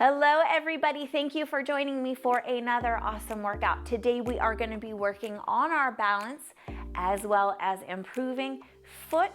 Hello everybody, thank you for joining me for another awesome workout. Today we are going to be working on our balance as well as improving foot,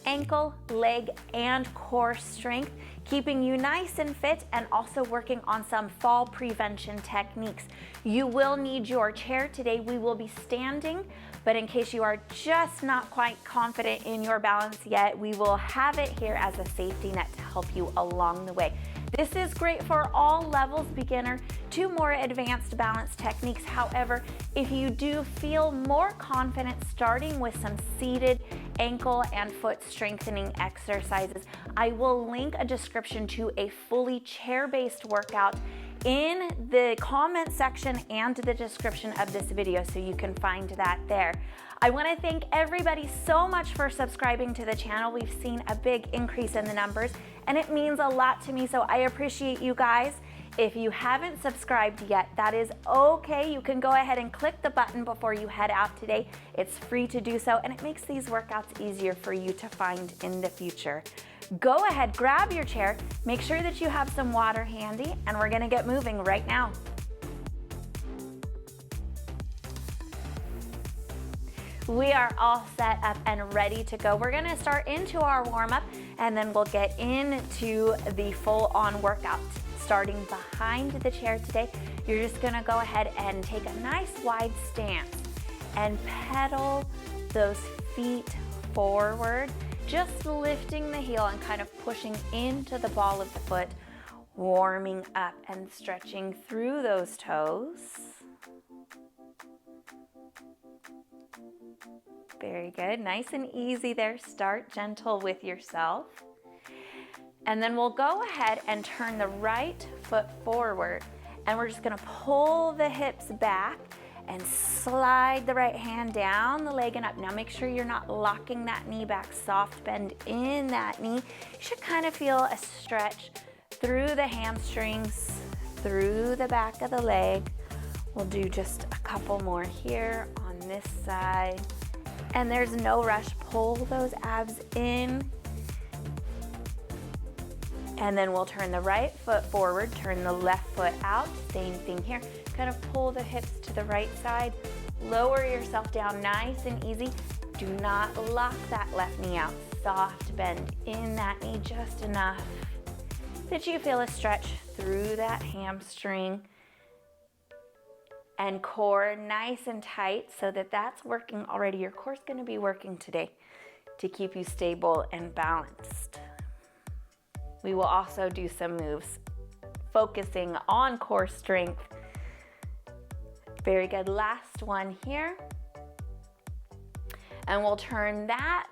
ankle, leg, and core strength, keeping you nice and fit and also working on some fall prevention techniques. You will need your chair. Today we will be standing, but in case you are just not quite confident in your balance yet, we will have it here as a safety net to help you along the way. This is great for all levels, beginner to more advanced balance techniques. However, if you do feel more confident starting with some seated ankle and foot strengthening exercises, I will link a description to a fully chair-based workout in the comment section and the description of this video, so you can find that there. I want to thank everybody so much for subscribing to the channel. We've seen a big increase in the numbers and it means a lot to me, so I appreciate you guys. If you haven't subscribed yet, that is okay. You can go ahead and click the button before you head out today. It's free to do so and it makes these workouts easier for you to find in the future. Go ahead, grab your chair, make sure that you have some water handy, and we're gonna get moving right now. We are all set up and ready to go. We're gonna start into our warm-up and then we'll get into the full-on workout. Starting behind the chair today, you're just gonna go ahead and take a nice wide stance and pedal those feet forward, just lifting the heel and kind of pushing into the ball of the foot, warming up and stretching through those toes. Very good, nice and easy there. Start gentle with yourself. And then we'll go ahead and turn the right foot forward, and we're just gonna pull the hips back and slide the right hand down the leg and up. Now make sure you're not locking that knee back, soft bend in that knee. You should kind of feel a stretch through the hamstrings, through the back of the leg. We'll do just a couple more here on this side. And there's no rush, pull those abs in. And then we'll turn the right foot forward, turn the left foot out, same thing here. Kind of pull the hips to the right side, lower yourself down nice and easy. Do not lock that left knee out. Soft bend in that knee just enough that you feel a stretch through that hamstring. And core nice and tight so that that's working already. Your core's gonna be working today to keep you stable and balanced. We will also do some moves focusing on core strength. Very good, last one here. And we'll turn that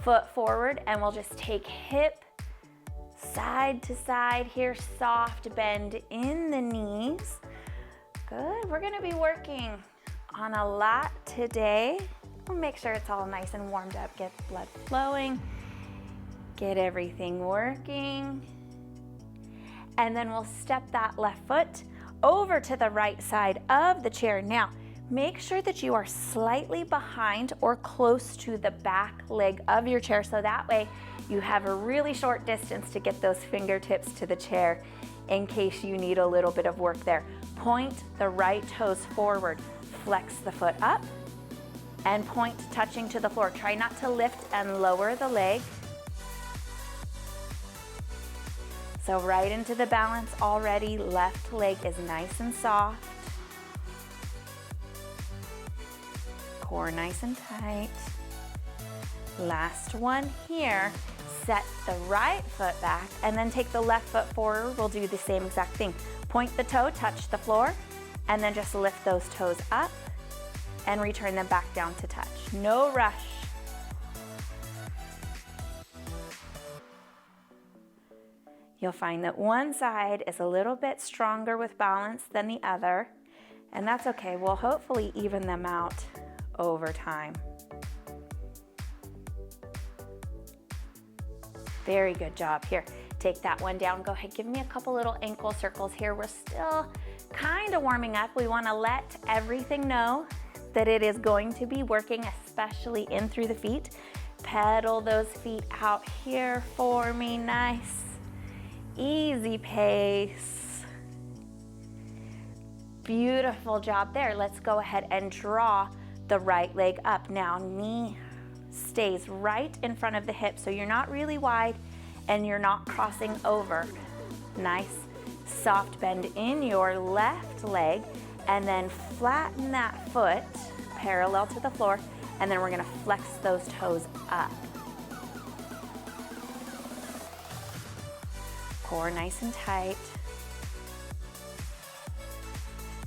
foot forward and we'll just take hip side to side here, soft bend in the knees. Good, we're gonna be working on a lot today. We'll make sure it's all nice and warmed up, get the blood flowing, get everything working. And then we'll step that left foot over to the right side of the chair. Now, make sure that you are slightly behind or close to the back leg of your chair, so that way you have a really short distance to get those fingertips to the chair in case you need a little bit of work there. Point the right toes forward, flex the foot up, and point touching to the floor. Try not to lift and lower the leg. So right into the balance already. Left leg is nice and soft. Core nice and tight. Last one here. Set the right foot back and then take the left foot forward. We'll do the same exact thing. Point the toe, touch the floor, and then just lift those toes up and return them back down to touch. No rush. You'll find that one side is a little bit stronger with balance than the other, and that's okay. We'll hopefully even them out over time. Very good job here. Take that one down. Go ahead, give me a couple little ankle circles here. We're still kind of warming up. We want to let everything know that it is going to be working, especially in through the feet. Pedal those feet out here for me, nice Easy pace. Beautiful job there. Let's go ahead and draw the right leg up. Now, knee stays right in front of the hip, so you're not really wide and you're not crossing over. Nice soft bend in your left leg, and then flatten that foot parallel to the floor, and then we're gonna flex those toes up. Core nice and tight.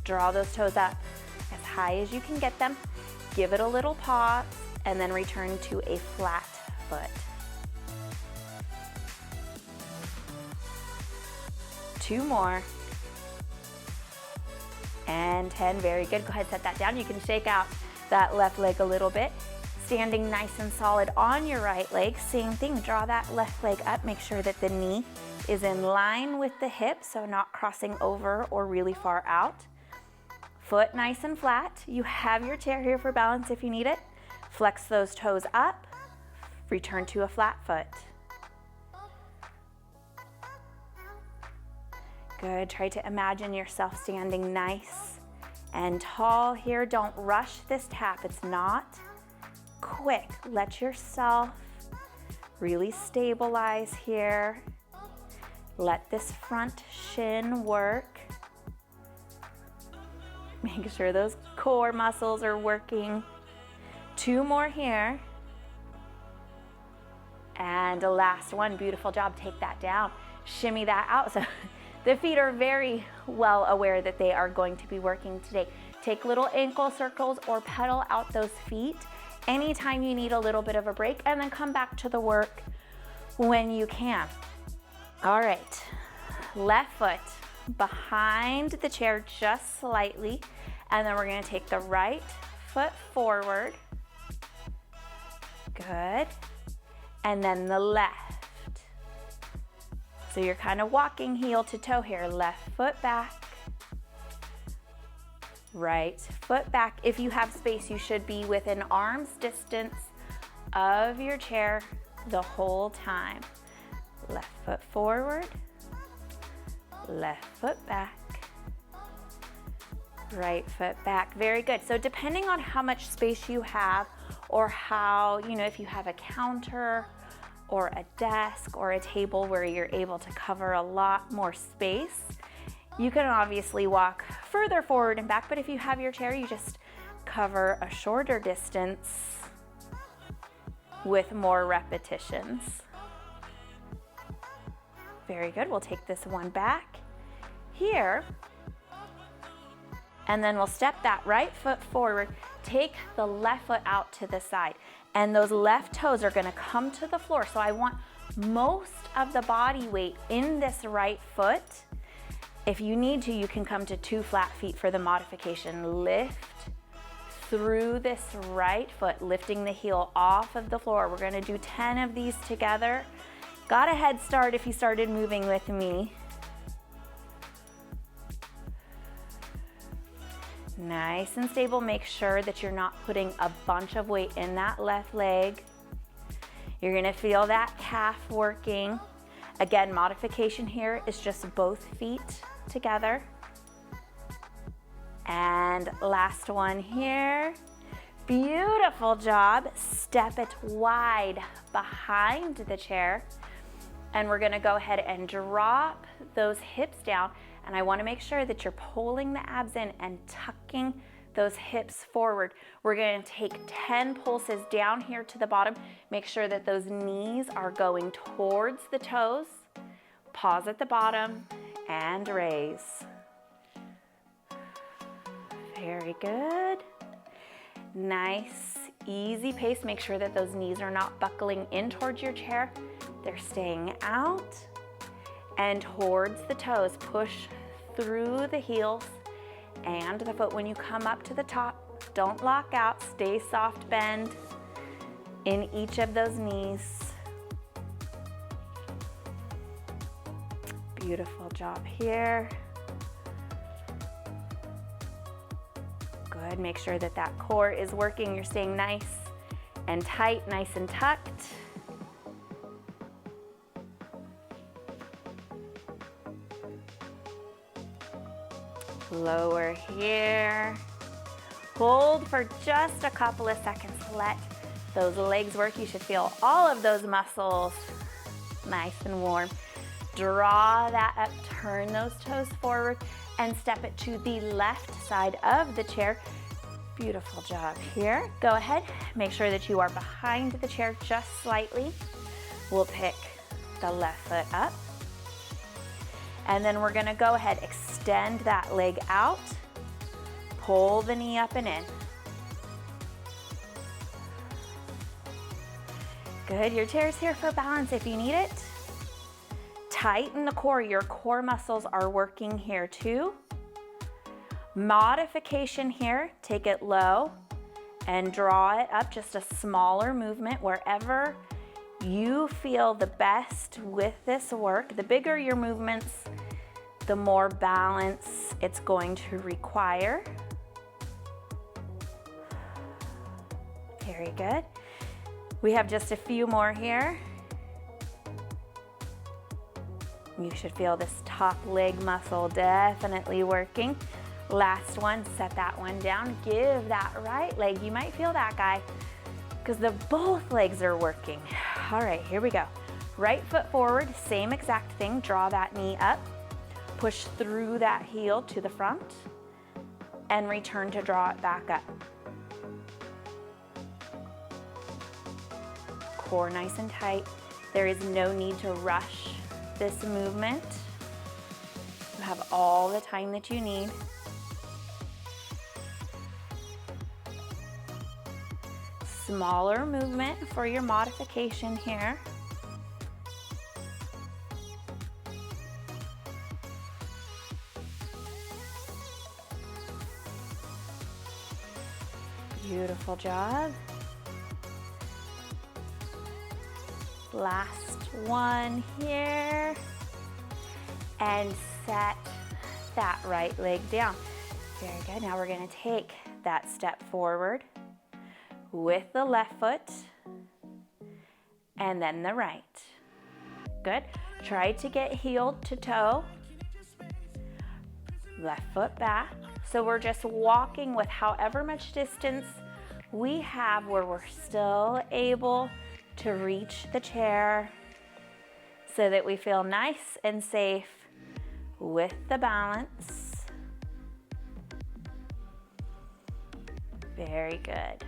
Draw those toes up as high as you can get them. Give it a little pause, and then return to a flat foot. 2 more. And 10, very good. Go ahead, set that down. You can shake out that left leg a little bit. Standing nice and solid on your right leg. Same thing, draw that left leg up. Make sure that the knee is in line with the hip, so not crossing over or really far out. Foot nice and flat. You have your chair here for balance if you need it. Flex those toes up. Return to a flat foot. Good, try to imagine yourself standing nice and tall here. Don't rush this tap, it's not quick. Let yourself really stabilize here. Let this front shin work. Make sure those core muscles are working. 2 more here. And the last one, beautiful job, take that down. Shimmy that out. So the feet are very well aware that they are going to be working today. Take little ankle circles or pedal out those feet anytime you need a little bit of a break, and then come back to the work when you can. All right, left foot behind the chair just slightly, and then we're gonna take the right foot forward. Good. And then the left. So you're kind of walking heel to toe here. Left foot back, right foot back. If you have space, you should be within arm's distance of your chair the whole time. Left foot forward, left foot back, right foot back. Very good. So depending on how much space you have, or how, if you have a counter or a desk or a table where you're able to cover a lot more space, you can obviously walk further forward and back, but if you have your chair, you just cover a shorter distance with more repetitions. Very good. We'll take this one back here, and then we'll step that right foot forward, take the left foot out to the side, and those left toes are gonna come to the floor. So I want most of the body weight in this right foot. If you need to, you can come to 2 flat feet for the modification. Lift through this right foot, lifting the heel off of the floor. We're gonna do 10 of these together. Got a head start if you started moving with me. Nice and stable. Make sure that you're not putting a bunch of weight in that left leg. You're gonna feel that calf working. Again, modification here is just both feet together. And last one here. Beautiful job. Step it wide behind the chair. And we're gonna go ahead and drop those hips down. And I wanna make sure that you're pulling the abs in and tucking those hips forward. We're gonna take 10 pulses down here to the bottom. Make sure that those knees are going towards the toes. Pause at the bottom and raise. Very good. Nice, easy pace. Make sure that those knees are not buckling in towards your chair. They're staying out and towards the toes. Push through the heels and the foot. When you come up to the top, don't lock out. Stay soft bend in each of those knees. Beautiful job here. Good. Make sure that that core is working. You're staying nice and tight, nice and tucked. Lower here. Hold for just a couple of seconds. Let those legs work. You should feel all of those muscles nice and warm. Draw that up, turn those toes forward and step it to the left side of the chair. Beautiful job here. Go ahead, make sure that you are behind the chair just slightly. We'll pick the left foot up. And then we're gonna go ahead, extend that leg out, pull the knee up and in. Good, your chair's here for balance if you need it. Tighten the core, your core muscles are working here too. Modification here, take it low and draw it up, just a smaller movement wherever you feel the best with this work. The bigger your movements, the more balance it's going to require. Very good. We have just a few more here. You should feel this top leg muscle definitely working. Last one, set that one down. Give that right leg, you might feel that guy, because both legs are working. All right, here we go. Right foot forward, same exact thing. Draw that knee up, push through that heel to the front, and return to draw it back up. Core nice and tight. There is no need to rush this movement. You have all the time that you need. Smaller movement for your modification here. Beautiful job. Last one here. And set that right leg down. Very good. Now we're going to take that step forward with the left foot and then the right. Good. Try to get heel to toe. Left foot back. So we're just walking with however much distance we have where we're still able to reach the chair so that we feel nice and safe with the balance. Very good.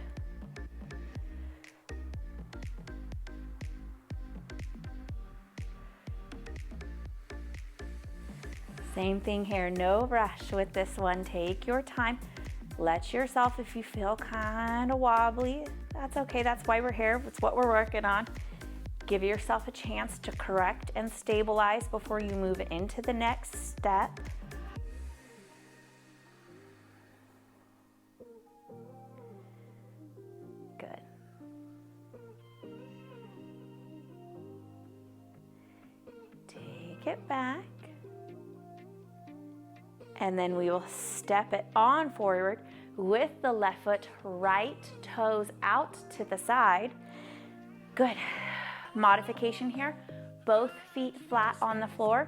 Same thing here, no rush with this one. Take your time. Let yourself, if you feel kind of wobbly, that's okay. That's why we're here. It's what we're working on. Give yourself a chance to correct and stabilize before you move into the next step. Good. Take it back. And then we will step it on forward with the left foot, right toes out to the side. Good. Modification here, both feet flat on the floor.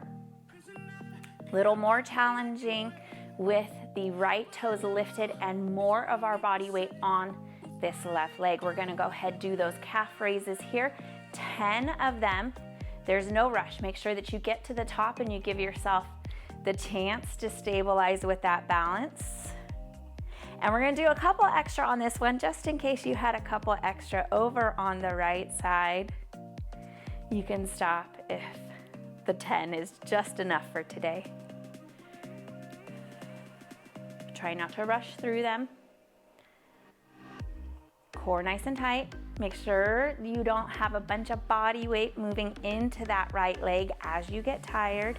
Little more challenging with the right toes lifted and more of our body weight on this left leg. We're gonna go ahead and do those calf raises here, 10 of them. There's no rush. Make sure that you get to the top and you give yourself the chance to stabilize with that balance. And we're gonna do a couple extra on this one, just in case you had a couple extra over on the right side. You can stop if the 10 is just enough for today. Try not to rush through them. Core nice and tight. Make sure you don't have a bunch of body weight moving into that right leg as you get tired.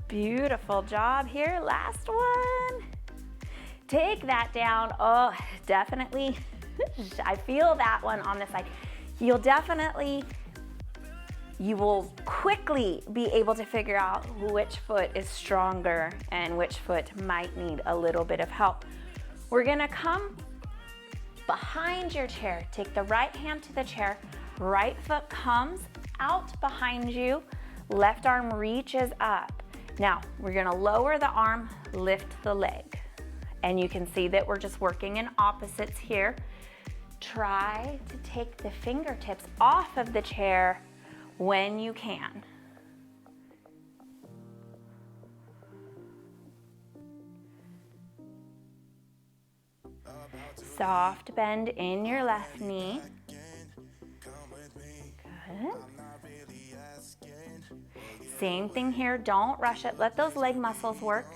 Beautiful job here. Last one. Take that down. Oh, definitely. I feel that one on the side. You will quickly be able to figure out which foot is stronger and which foot might need a little bit of help. We're gonna come behind your chair. Take the right hand to the chair. Right foot comes out behind you, left arm reaches up. Now, we're gonna lower the arm, lift the leg. And you can see that we're just working in opposites here. Try to take the fingertips off of the chair when you can. Soft bend in your left knee. Good. Same thing here, don't rush it. Let those leg muscles work.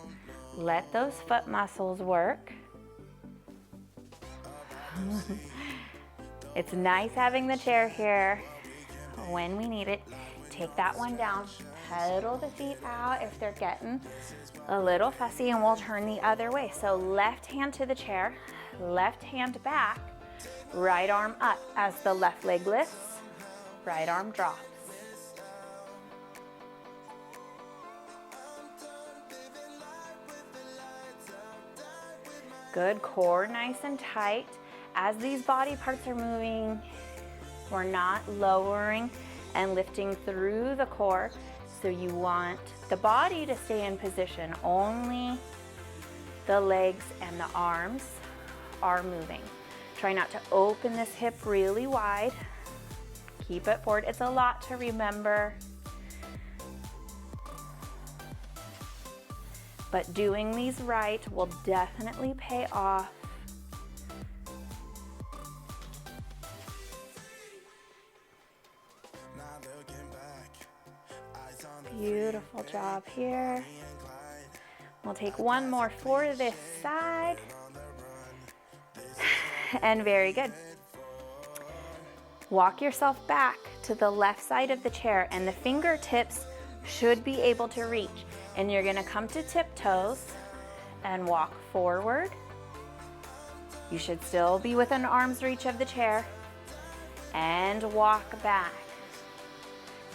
Let those foot muscles work. It's nice having the chair here when we need it. Take that one down, pedal the feet out if they're getting a little fussy, and we'll turn the other way. So left hand to the chair, left hand back, right arm up as the left leg lifts, right arm drops. Good, core nice and tight. As these body parts are moving, we're not lowering and lifting through the core. So you want the body to stay in position. Only the legs and the arms are moving. Try not to open this hip really wide. Keep it forward. It's a lot to remember. But doing these right will definitely pay off. Beautiful job here. We'll take one more for this side. And very good. Walk yourself back to the left side of the chair, and the fingertips should be able to reach. And you're gonna come to tiptoes and walk forward. You should still be within arm's reach of the chair, and walk back.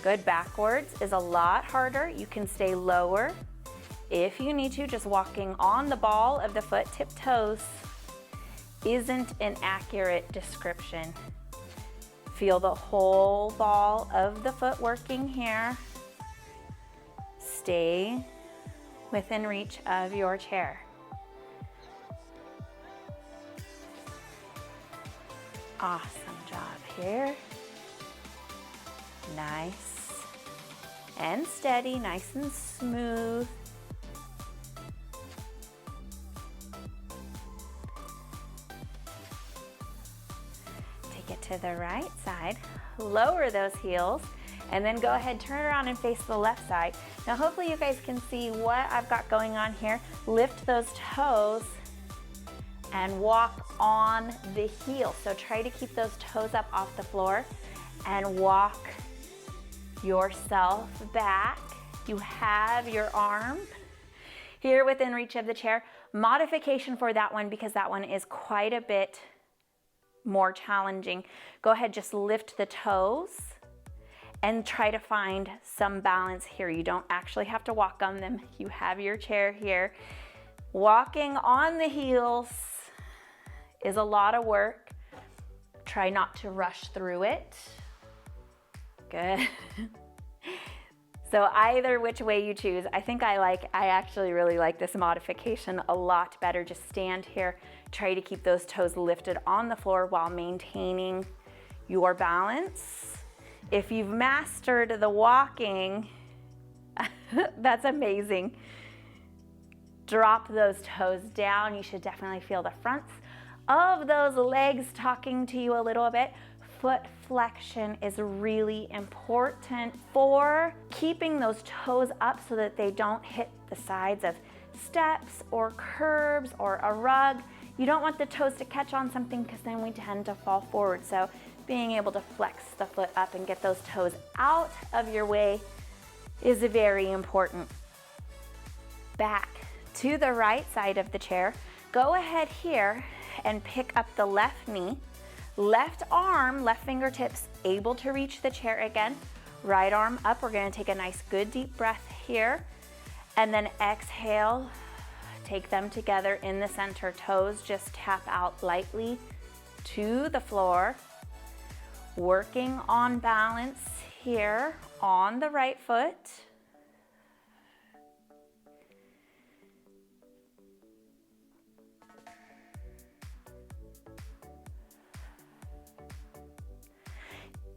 Good, backwards is a lot harder. You can stay lower if you need to. Just walking on the ball of the foot, tiptoes, isn't an accurate description. Feel the whole ball of the foot working here. Stay within reach of your chair. Awesome job here. Nice and steady, nice and smooth. Take it to the right side, lower those heels, and then go ahead, turn around and face the left side. Now hopefully you guys can see what I've got going on here. Lift those toes and walk on the heel. So try to keep those toes up off the floor and walk yourself back. You have your arm here within reach of the chair. Modification for that one, because that one is quite a bit more challenging. Go ahead, just lift the toes and try to find some balance here. You don't actually have to walk on them. You have your chair here. Walking on the heels is a lot of work. Try not to rush through it. Good. So either which way you choose, I actually really like this modification a lot better. Just stand here, try to keep those toes lifted on the floor while maintaining your balance. If you've mastered the walking, that's amazing. Drop those toes down. You should definitely feel the fronts of those legs talking to you a little bit. Foot flexion is really important for keeping those toes up so that they don't hit the sides of steps or curbs or a rug. You don't want the toes to catch on something because then we tend to fall forward. So being able to flex the foot up and get those toes out of your way is very important. Back to the right side of the chair. Go ahead here and pick up the left knee. Left arm, left fingertips able to reach the chair again. Right arm up. We're going to take a nice good deep breath here. And then exhale. Take them together in the center. Toes just tap out lightly to the floor. Working on balance here on the right foot.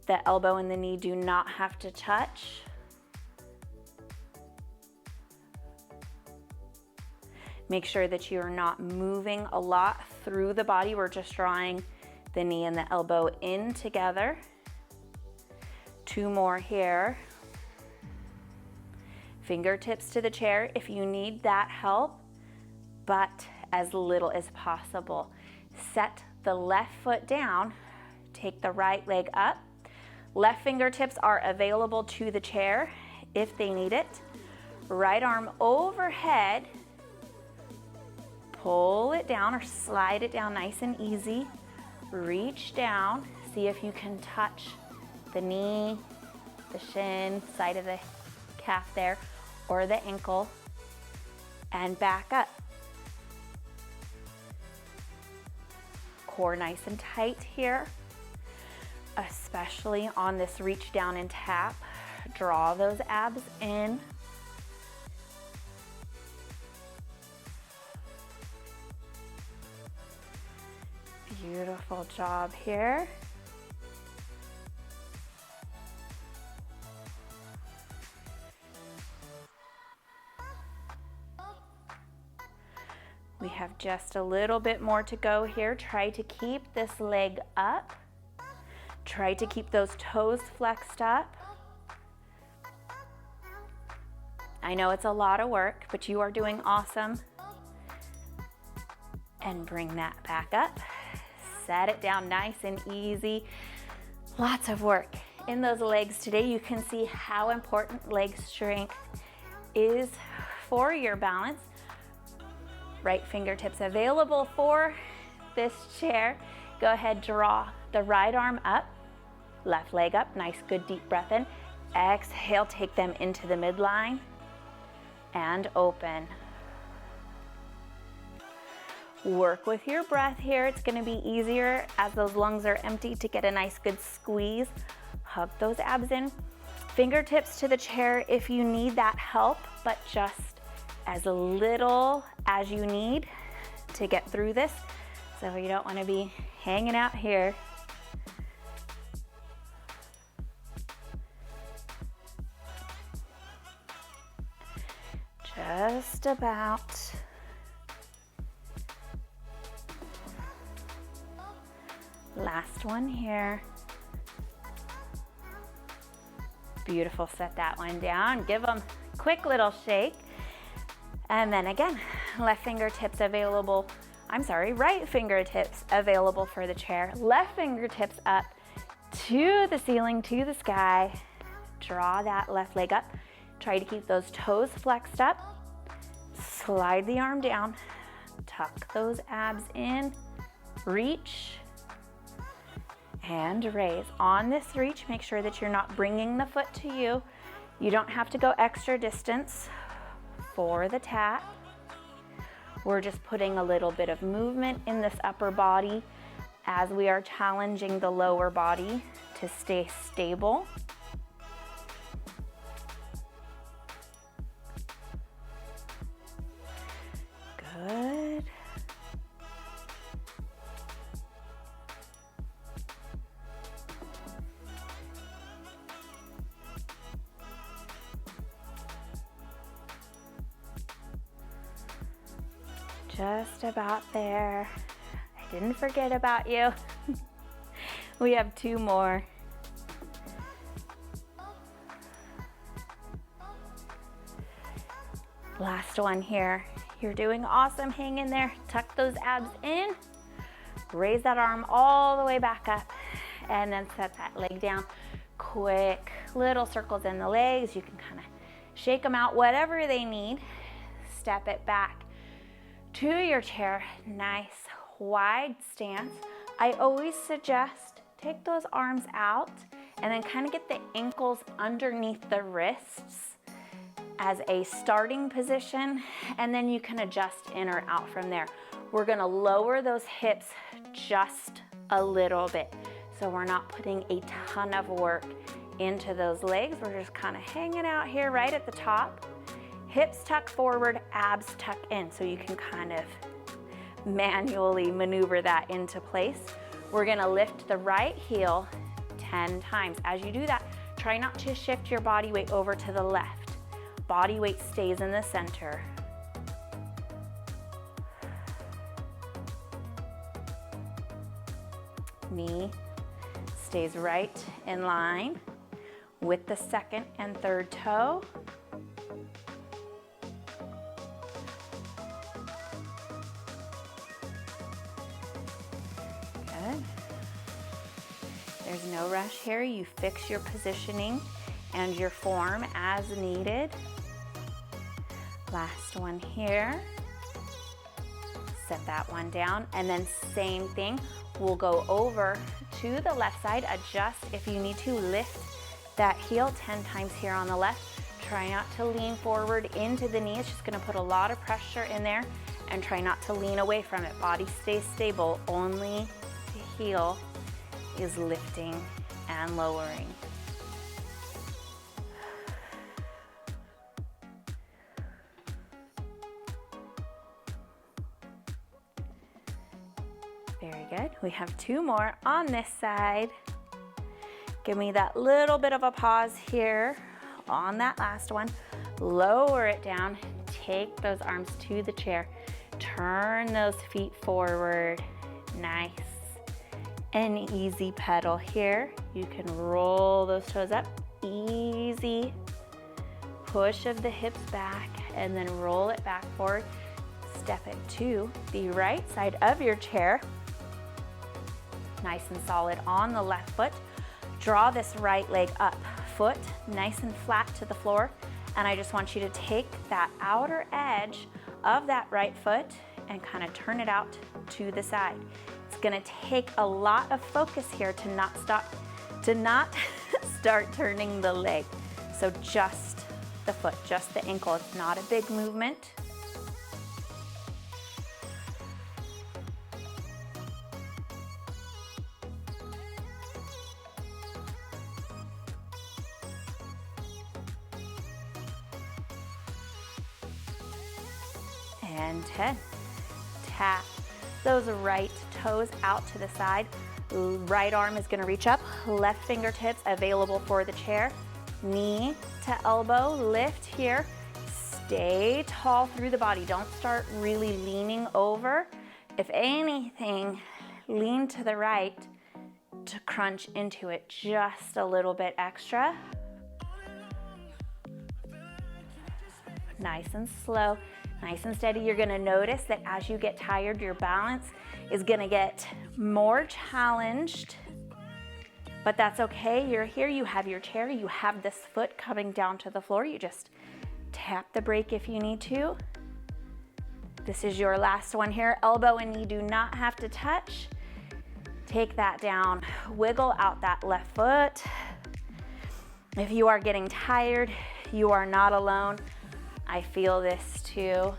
The elbow and the knee do not have to touch. Make sure that you're not moving a lot through the body. We're just drawing the knee and the elbow in together. 2 more here. Fingertips to the chair if you need that help, but as little as possible. Set the left foot down, take the right leg up. Left fingertips are available to the chair if they need it. Right arm overhead. Pull it down or slide it down nice and easy. Reach down. See if you can touch the knee, the shin, side of the calf there, or the ankle, and back up. Core nice and tight here, especially on this reach down and tap. Draw those abs in. Beautiful job here. We have just a little bit more to go here. Try to keep this leg up. Try to keep those toes flexed up. I know it's a lot of work, but you are doing awesome. And bring that back up. Set it down nice and easy. Lots of work in those legs today. You can see how important leg strength is for your balance. Right fingertips available for this chair. Go ahead, draw the right arm up, left leg up. Nice, good deep breath in. Exhale, take them into the midline and open. Work with your breath here. It's going to be easier as those lungs are empty to get a nice good squeeze. Hug those abs in. Fingertips to the chair if you need that help, but just as little as you need to get through this. So you don't want to be hanging out here. Just about. Last one here. Beautiful, set that one down. Give them a quick little shake. And then again, right fingertips available for the chair. Left fingertips up to the ceiling, to the sky. Draw that left leg up. Try to keep those toes flexed up. Slide the arm down. Tuck those abs in. Reach. And raise. On this reach, make sure that you're not bringing the foot to you. You don't have to go extra distance for the tap. We're just putting a little bit of movement in this upper body as we are challenging the lower body to stay stable. Good. Just about there. I didn't forget about you. We have 2 more. Last one here. You're doing awesome. Hang in there. Tuck those abs in. Raise that arm all the way back up. And then set that leg down. Quick little circles in the legs. You can kind of shake them out, whatever they need. Step it back to your chair. Nice wide stance. I always suggest take those arms out and then kind of get the ankles underneath the wrists as a starting position, and then you can adjust in or out from there. We're gonna lower those hips just a little bit, so we're not putting a ton of work into those legs. We're just kind of hanging out here right at the top. Hips tuck forward, abs tuck in, so you can kind of manually maneuver that into place. We're gonna lift the right heel 10 times. As you do that, try not to shift your body weight over to the left. Body weight stays in the center. Knee stays right in line with the second and third toe. Good. There's no rush here. You fix your positioning and your form as needed. Last one here. Set that one down, and then same thing. We'll go over to the left side. Adjust if you need to. Lift that heel 10 times here on the left. Try not to lean forward into the knee. It's just gonna put a lot of pressure in there, and try not to lean away from it. Body stays stable. Only the heel is lifting and lowering. Very good. We have 2 more on this side. Give me that little bit of a pause here on that last one. Lower it down. Take those arms to the chair. Turn those feet forward. Nice and easy pedal here. You can roll those toes up. Easy push of the hips back, and then roll it back forward. Step it to the right side of your chair. Nice and solid on the left foot. Draw this right leg up, foot nice and flat to the floor. And I just want you to take that outer edge of that right foot and kind of turn it out to the side. It's gonna take a lot of focus here to not start turning the leg. So just the foot, just the ankle. It's not a big movement. And 10. Tap those right toes out to the side. Right arm is gonna reach up, left fingertips available for the chair. Knee to elbow, lift here. Stay tall through the body. Don't start really leaning over. If anything, lean to the right to crunch into it just a little bit extra. Nice and slow. Nice and steady. You're gonna notice that as you get tired, your balance is gonna get more challenged, but that's okay. You're here, you have your chair, you have this foot coming down to the floor. You just tap the brake if you need to. This is your last one here. Elbow and knee do not have to touch. Take that down, wiggle out that left foot. If you are getting tired, you are not alone. I feel this too.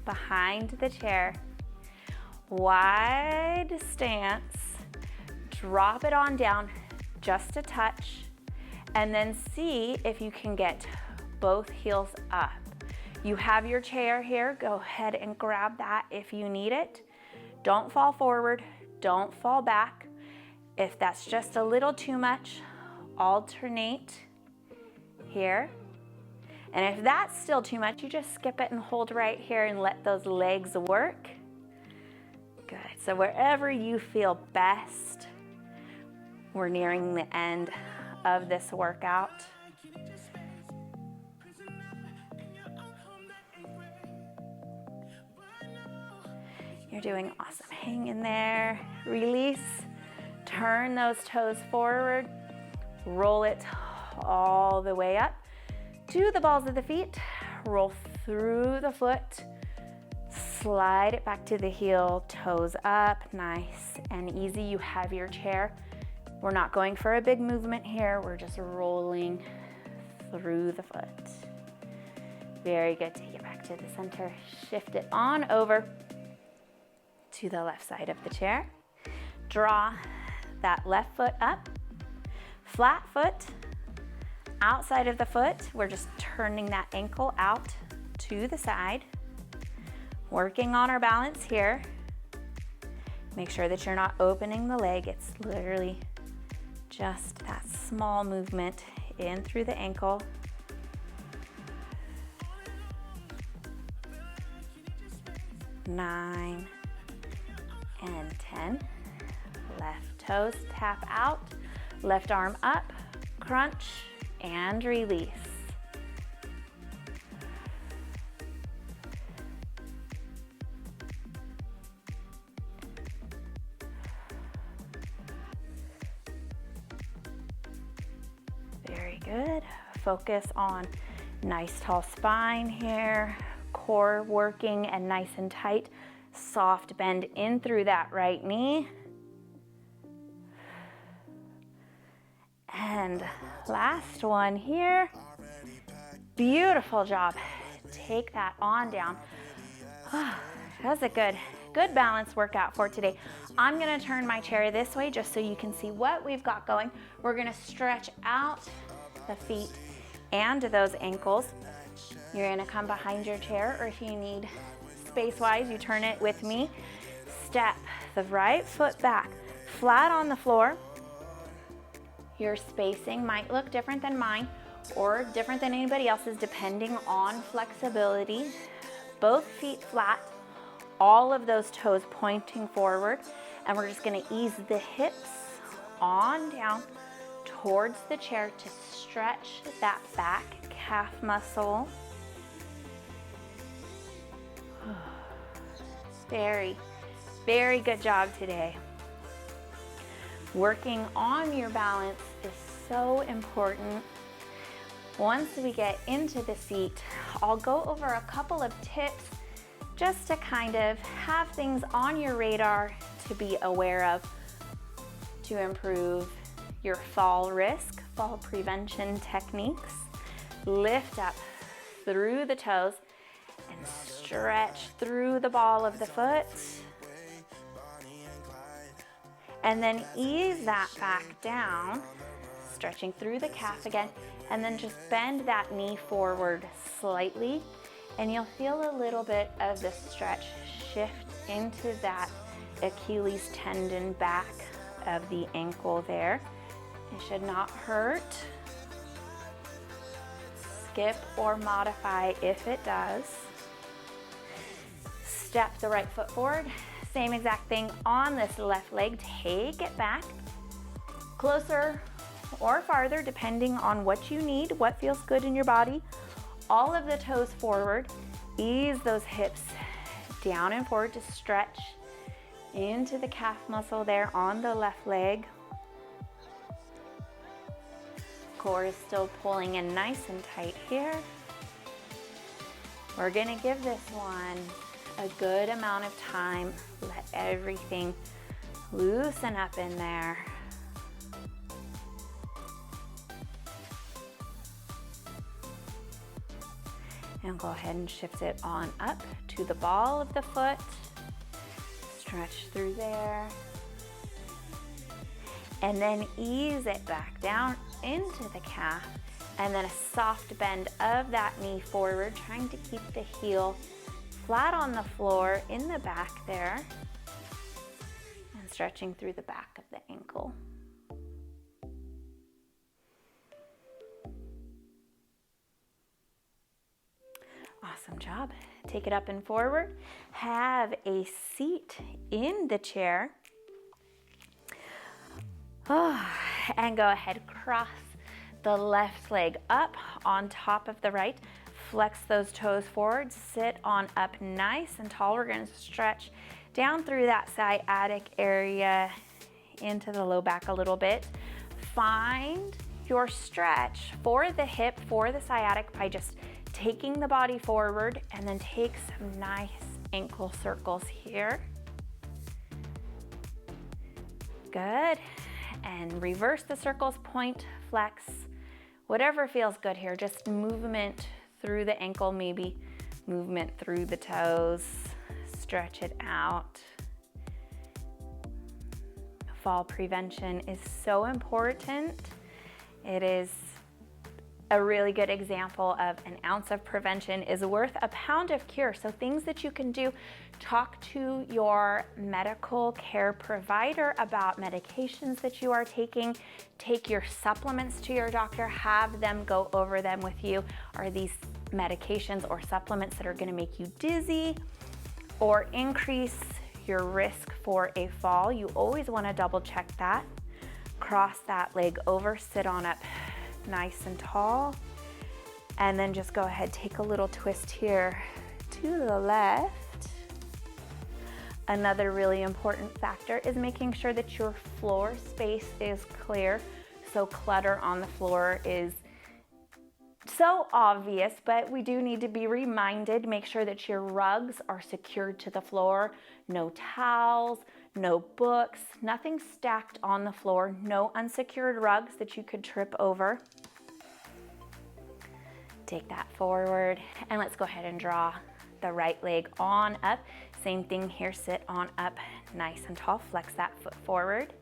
Behind the chair, wide stance, drop it on down just a touch, and then see if you can get both heels up. You have your chair here, go ahead and grab that if you need it. Don't fall forward, don't fall back. If that's just a little too much, alternate here. And if that's still too much, you just skip it and hold right here and let those legs work. Good, so wherever you feel best, we're nearing the end of this workout. You're doing awesome. Hang in there, release, turn those toes forward, roll it all the way up to the balls of the feet, roll through the foot, slide it back to the heel, toes up, nice and easy. You have your chair. We're not going for a big movement here. We're just rolling through the foot. Very good. Take it back to the center. Shift it on over to the left side of the chair. Draw that left foot up, flat foot, outside of the foot, we're just turning that ankle out to the side, working on our balance here. Make sure that you're not opening the leg. It's literally just that small movement in through the ankle. Nine and 10. Left toes tap out, left arm up, crunch, and release. Very good. Focus on nice tall spine here, core working and nice and tight. Soft bend in through that right knee. And last one here. Beautiful job. Take that on down. That's a good balance workout for today. I'm gonna turn my chair this way just so you can see what we've got going. We're gonna stretch out the feet and those ankles. You're gonna come behind your chair, or if you need space-wise, you turn it with me. Step the right foot back, flat on the floor. Your spacing might look different than mine or different than anybody else's depending on flexibility. Both feet flat, all of those toes pointing forward, and we're just gonna ease the hips on down towards the chair to stretch that back calf muscle. Very, very good job today. Working on your balance is so important. Once we get into the seat, I'll go over a couple of tips just to kind of have things on your radar to be aware of to improve your fall risk, fall prevention techniques. Lift up through the toes and stretch through the ball of the foot. And then ease that back down, stretching through the calf again, and then just bend that knee forward slightly, and you'll feel a little bit of the stretch shift into that Achilles tendon back of the ankle there. It should not hurt. Skip or modify if it does. Step the right foot forward. Same exact thing on this left leg. Take it back, closer or farther, depending on what you need, what feels good in your body. All of the toes forward. Ease those hips down and forward to stretch into the calf muscle there on the left leg. Core is still pulling in nice and tight here. We're gonna give this one a good amount of time. Let everything loosen up in there. And go ahead and shift it on up to the ball of the foot. Stretch through there. And then ease it back down into the calf. And then a soft bend of that knee forward, trying to keep the heel flat on the floor in the back there. And stretching through the back of the ankle. Awesome job. Take it up and forward. Have a seat in the chair. And go ahead, cross the left leg up on top of the right. Flex those toes forward. Sit on up nice and tall. We're going to stretch down through that sciatic area into the low back a little bit. Find your stretch for the hip, for the sciatic, by just taking the body forward, and then take some nice ankle circles here. Good. And reverse the circles, point, flex, whatever feels good here. Just movement through the ankle, maybe movement through the toes. Stretch it out. Fall prevention is so important. It is A really good example of an ounce of prevention is worth a pound of cure. So things that you can do, talk to your medical care provider about medications that you are taking, take your supplements to your doctor, have them go over them with you. Are these medications or supplements that are going to make you dizzy or increase your risk for a fall? You always want to double check that. Cross that leg over, sit on up nice and tall, and then just go ahead, take a little twist here to the left. Another really important factor is making sure that your floor space is clear. So clutter on the floor is so obvious, but we do need to be reminded. Make sure that your rugs are secured to the floor. No towels, no books, nothing stacked on the floor, no unsecured rugs that you could trip over. Take that forward, and let's go ahead and draw the right leg on up. Same thing here, sit on up nice and tall, flex that foot forward.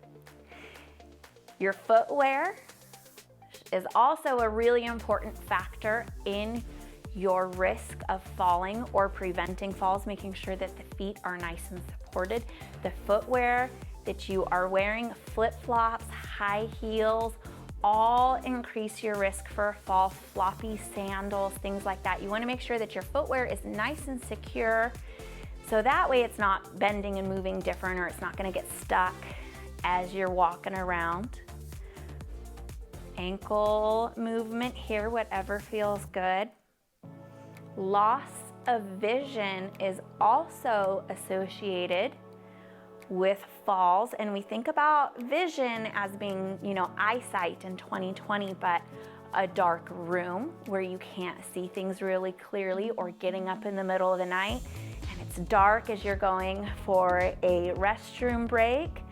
Your footwear is also a really important factor in your risk of falling or preventing falls, making sure that the feet are nice and supported. The footwear that you are wearing, flip-flops, high heels, all increase your risk for a fall. Floppy sandals, things like that. You want to make sure that your footwear is nice and secure, so that way it's not bending and moving different, or it's not going to get stuck as you're walking around. Ankle movement here, whatever feels good. Loss of vision is also associated with falls, and we think about vision as being, eyesight in 2020, but a dark room where you can't see things really clearly, or getting up in the middle of the night and it's dark as you're going for a restroom break.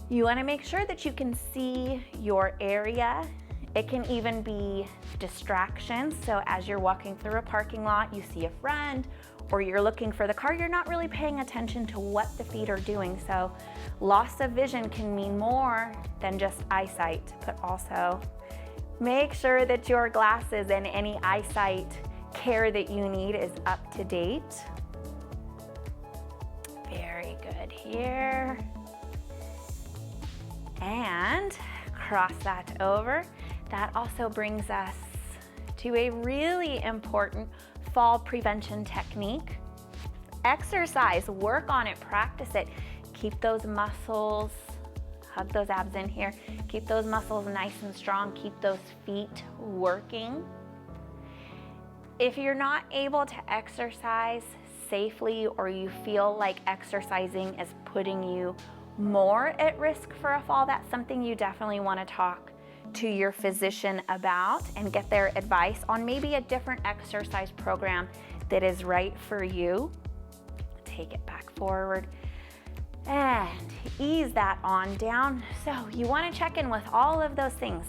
You want to make sure that you can see your area. It can even be distractions. So as you're walking through a parking lot, you see a friend, or you're looking for the car, you're not really paying attention to what the feet are doing. So loss of vision can mean more than just eyesight, but also make sure that your glasses and any eyesight care that you need is up to date. Very good here. And cross that over. That also brings us to a really important fall prevention technique. Exercise, work on it, practice it. Keep those muscles, hug those abs in here. Keep those muscles nice and strong. Keep those feet working. If you're not able to exercise safely, or you feel like exercising is putting you more at risk for a fall, that's something you definitely want to talk to your physician about and get their advice on maybe a different exercise program that is right for you. Take it back forward and ease that on down. So you want to check in with all of those things: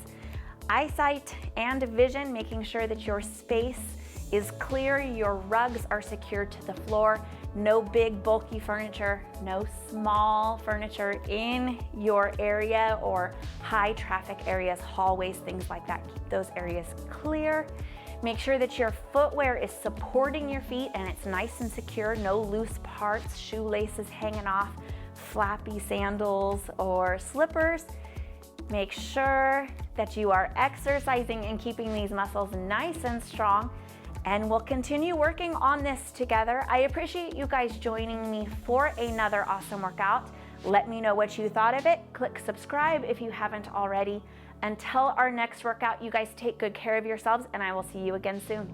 eyesight and vision, making sure that your space is clear, your rugs are secured to the floor, no big bulky furniture, no small furniture in your area or high traffic areas, hallways, things like that. Keep those areas clear. Make sure that your footwear is supporting your feet and it's nice and secure, no loose parts, shoelaces hanging off, flappy sandals or slippers. Make sure that you are exercising and keeping these muscles nice and strong, and we'll continue working on this together. I appreciate you guys joining me for another awesome workout. Let me know what you thought of it. Click subscribe if you haven't already. Until our next workout, you guys take good care of yourselves, and I will see you again soon.